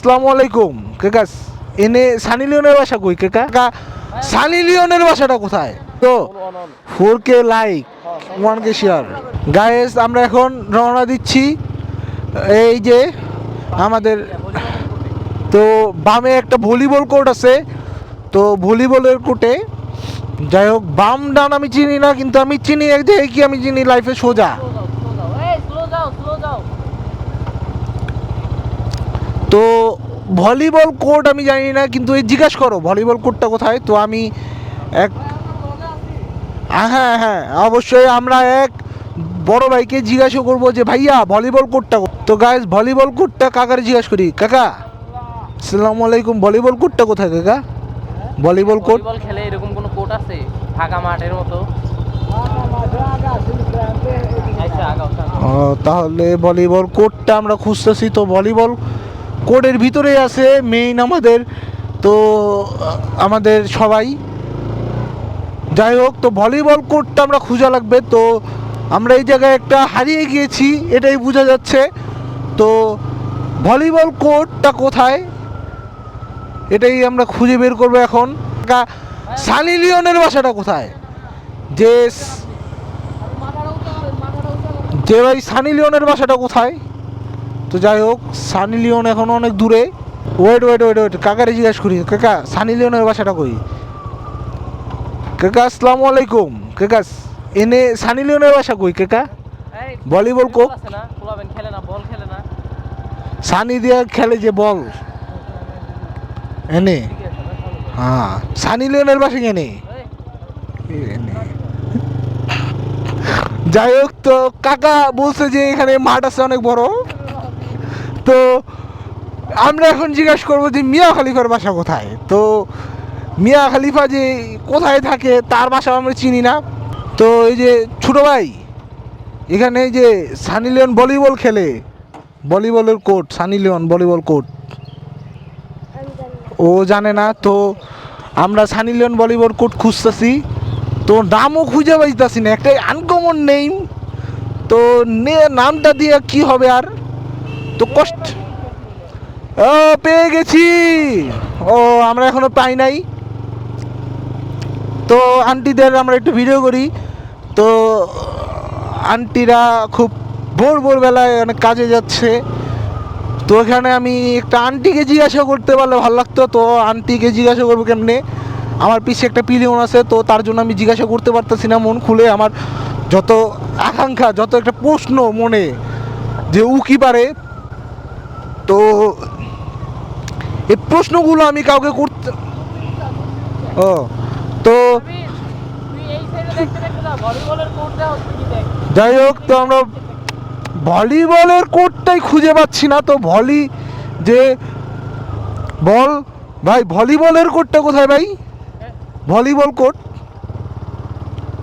আসসালামু আলাইকুম কাকা। এনে সানি লিওনের বাসা কই কাকা? সানি লিওনের বাসাটা কোথায়? তো 4K like 1K share. Guys আমরা এখন রওনা দিচ্ছি। এই যে আমাদের তো বামে একটা ভলিবল কোর্ট আছে, তো ভলিবলের কোর্টে যাই হোক বাম ডান আমি চিনি না, কিন্তু আমি চিনি এক জায়গায় কি আমি চিনি লাইফে সোজা। তো ভলিবল কোর্ট আমি জানি না, কিন্তু এই জিজ্ঞাসা করো ভলিবল কোর্টটা কোথায়। তো আমি এক হ্যাঁ হ্যাঁ অবশ্যই আমরা এক বড় ভাইকে জিজ্ঞাসা করবো যে ভাইয়া ভলিবল কোর্টটা। তো গাইস ভলিবল কোর্টটা কাকারে জিজ্ঞাসা করি। কাকা আসসালামু আলাইকুম, ভলিবল কোর্টটা কোথায় কাকা? ভলিবল কোর্ট খেলে এরকম কোনো কোর্ট আছে ফাঁকা মাঠের মতো? তাহলে ভলিবল কোর্টটা আমরা খুঁজতেছি। তো ভলিবল কোর্টের ভিতরে আছে মেইন আমাদের, তো আমাদের সবাই যাই হোক। তো ভলিবল কোর্টটা আমরা খোঁজা লাগবে। তো আমরা এই জায়গায় একটা হারিয়ে গিয়েছি এটাই বোঝা যাচ্ছে। তো ভলিবল কোর্টটা কোথায় এটাই আমরা খুঁজে বের করবো এখন। সানি লিওনের বাসাটা কোথায়? যে যে ভাই সানি লিওনের বাসাটা কোথায়? তো যাই হোক সানি লিওন এখন অনেক দূরে। ওয়েট ওয়েট ওয়েট ওয়েট কাকারে জিজ্ঞেস করি। কাকা সানি লিওনের বাসাটা কই? কাকা আসসালামু আলাইকুম কাকা। এনে সানি লিওনের বাসা কই কাকা? ভলিবল কোর্ট খেলে না, বল খেলে না, সানি দিয়া খেলে যে বল এনে। হ্যাঁ সানি লিওনের বাসা এনে। যাই হোক তো কাকা বলছে যে এখানে মাঠ আছে অনেক বড়। তো আমরা এখন জিজ্ঞাসা করবো যে মিয়া খলিফার বাসা কোথায়। তো মিয়া খলিফা যে কোথায় থাকে তার বাসা আমরা চিনি না। তো এই যে ছোট ভাই এখানে এই যে সানি লিওন ভলিবল খেলে, ভলিবলের court Sunny Leone volleyball court ও জানে না। তো আমরা সানি লিওন ভলিবল কোর্ট খুঁজতেছি, তো নামও খুঁজে পাইতেছি না, একটা আনকমন নেম। তো নামটা দিয়ে কি হবে আর, তো কষ্ট ও পেয়ে গেছি। ও আমরা এখনো পাই নাই। তো আন্টিদের আমরা একটু ভিডিও করি। তো আন্টিরা খুব ভোর ভোরবেলায় অনেক কাজে যাচ্ছে। তো এখানে আমি একটা আন্টিকে জিজ্ঞাসা করতে পারলে ভালো লাগতো। তো আন্টিকে জিজ্ঞাসা করবো কেমনে, আমার পিছিয়ে একটা পিলিয়ন আছে, তো তার জন্য আমি জিজ্ঞাসা করতে পারতেছি না মন খুলে। আমার যত আকাঙ্ক্ষা যত একটা প্রশ্ন মনে যে উ কি পারে, তো এই প্রশ্নগুলো আমি কাউকে করতে ও তো যাই হোক তো আমরা ভলিবলের কোর্টটাই খুঁজে পাচ্ছি না। তো যে বল ভাই ভলিবলের কোর্টটা কোথায় ভাই? ভলিবল কোর্ট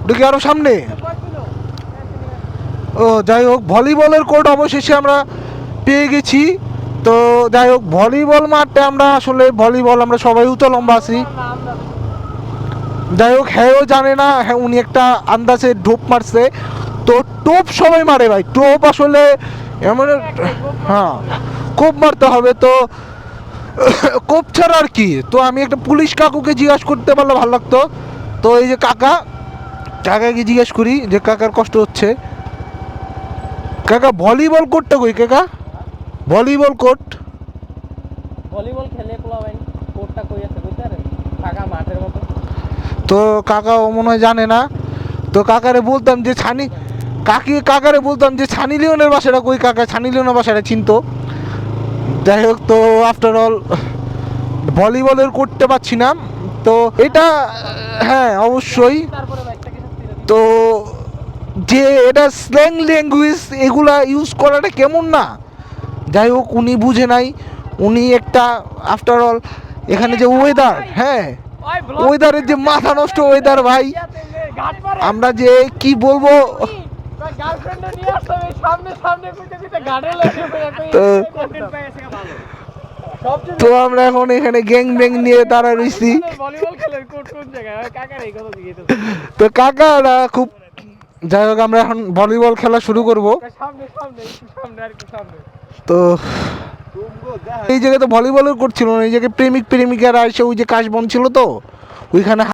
ওটা কি আরো সামনে? ও যাই হোক ভলিবলের কোর্ট অবশেষে আমরা পেয়ে গেছি। তো যাই হোক ভলিবল মাঠে আমরা আসলে ভলিবল আমরা সবাই লম্বা আছি। যাই হোক হ্যাঁও জানে না, হ্যাঁ উনি একটা আন্দাজে ঢোপ মারছে। তো টোপ সবাই মারে ভাই, টোপ আসলে এমন হ্যাঁ কোপ মারতে হবে। তো কোপ ছাড়া আর কি। তো আমি একটা পুলিশ কাকুকে জিজ্ঞাসা করতে পারলে ভালো লাগতো। তো এই যে কাকাকে জিজ্ঞেস করি যে কাকার কষ্ট হচ্ছে। কাকা ভলিবল কোর্টটা কই কাকা? ভলিবল কোর্ট ভলিবল খেলে পোলাবেন কোর্টটা কই আছে বুঝতে পারেন? ফাঁকা মাঠের মতো। তো কাকা ও মনে হয় জানে না। তো কাকারে বলতাম যে কাকারে বলতাম যে সানি লিওনের বাসাটা কই, কাকা সানি লিওনের বাসাটা চিনতো। যাই হোক তো আফটার অল ভলিবলের করতে পারছি না। তো এটা হ্যাঁ অবশ্যই। তো যে এটা স্ল্যাং ল্যাঙ্গুয়েজ এগুলা ইউজ করাটা কেমন না। যাই হোক উনি বুঝে নাই। উনি একটা আফটার অল এখানে যে ওয়েদার, হ্যাঁ ওয়েদারের যে মাথা নষ্ট ওয়েদার ভাই, আমরা যে কি বলবো। তো আমরা এখন এখানে গ্যাং ব্যাং নিয়ে দাঁড়া রয়েছি। তো কাকারা খুব যাই হোক আমরা এখন ভলিবল খেলা শুরু করব। তো এই জায়গায় তো ভলিবলের কোর্ট ছিল না, এই জায়গায় প্রেমিক প্রেমিকারা এসে ওই যে কাশবন ছিল তো ওইখানে